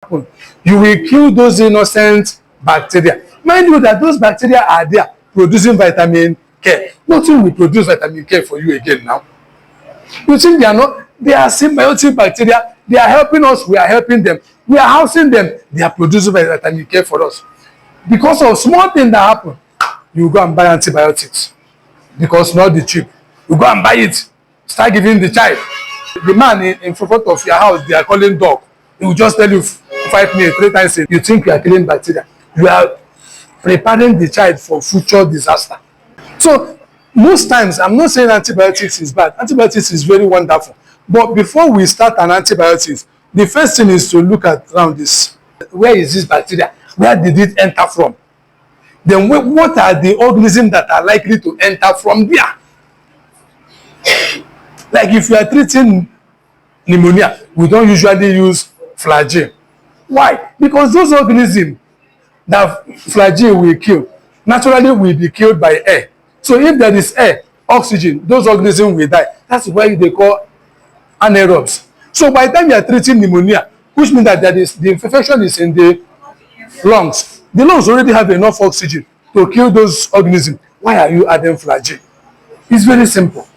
happen, you will kill those innocent bacteria. Mind you that those bacteria are there producing vitamin K. Nothing will produce vitamin K for you again now. You think they are not? They are symbiotic bacteria. They are helping us. We are helping them. We are housing them. They are producing vitamin K for us. Because of small thing that happen, you go and buy antibiotics. Because not the cheap. You go and buy it. Start giving the child. The man in front of your house, they are calling dog. He will just tell you 5 minutes, 3 times. You think you are killing bacteria. You are preparing the child for future disaster. So most times, I'm not saying antibiotics is bad. Antibiotics is very wonderful. But before we start an antibiotics, the first thing is to look at around this. Where is this bacteria? Where did it enter from? Then what are the organisms that are likely to enter from there? Like if you are treating pneumonia, we don't usually use flagyl. Why? Because those organisms that flagyl will kill naturally will be killed by air. So if there is air, oxygen, those organisms will die. That's why they call anaerobes. So by the time you are treating pneumonia, which means that the infection is in the lungs, the lungs already have enough oxygen to kill those organisms. Why are you adding flagyl? It's very simple.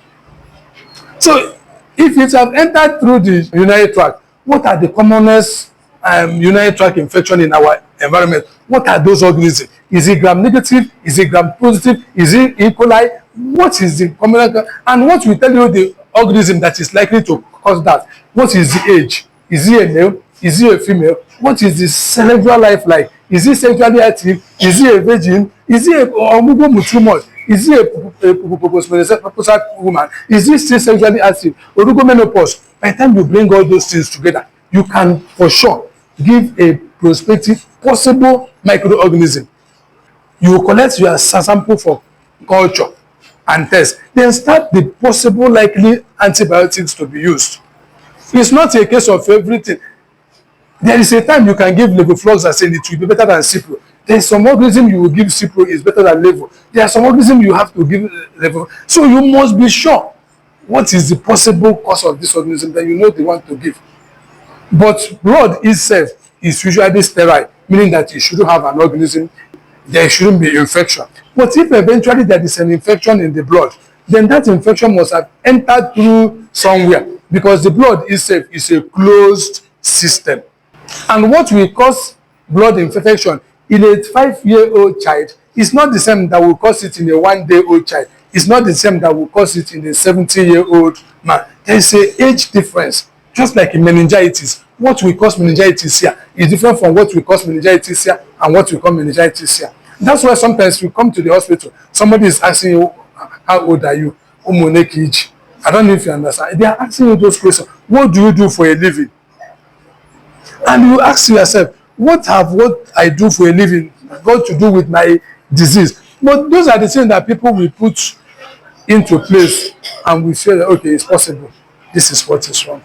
So if it have entered through the urinary tract, what are the commonest urinary tract infection in our environment? What are those organisms? Is it gram negative? Is it gram positive? Is it E. coli? What is the common? And what will tell you the organism that is likely to cause that? What is the age? Is he a male? Is he a female? What is the sexual life like? Is he sexually active? Is he a virgin? Is he a mutumor? Is he a postmenopausal woman? Is he still sexually active? Menopause. By the time you bring all those things together, you can for sure give a prospective possible microorganism. You will collect your sample for culture and test. Then start the possible likely antibiotics to be used. It's not a case of everything. There is a time you can give levofloxacin, it will be better than Cipro. There is some organism you will give Cipro is better than levo. There are some organism you have to give levo. So you must be sure what is the possible cause of this organism that you know they want to give. But blood itself is usually sterile, meaning that you shouldn't have an organism, there shouldn't be infection. But if eventually there is an infection in the blood, then that infection must have entered through somewhere, because the blood itself is a closed system. And what will cause blood infection in a 5-year-old child is not the same that will cause it in a 1-day-old child. It's not the same that will cause it in a 70-year-old man. There is an age difference, just like in meningitis. What will cause meningitis here is different from what will cause meningitis here and what will cause meningitis here. That's why sometimes you come to the hospital, somebody is asking you, how old are you? I don't know if you understand. They are asking you those questions. What do you do for a living? And you ask yourself, what I do for a living got to do with my disease? But those are the things that people will put into place and we feel that, okay, it's possible. This is what is wrong.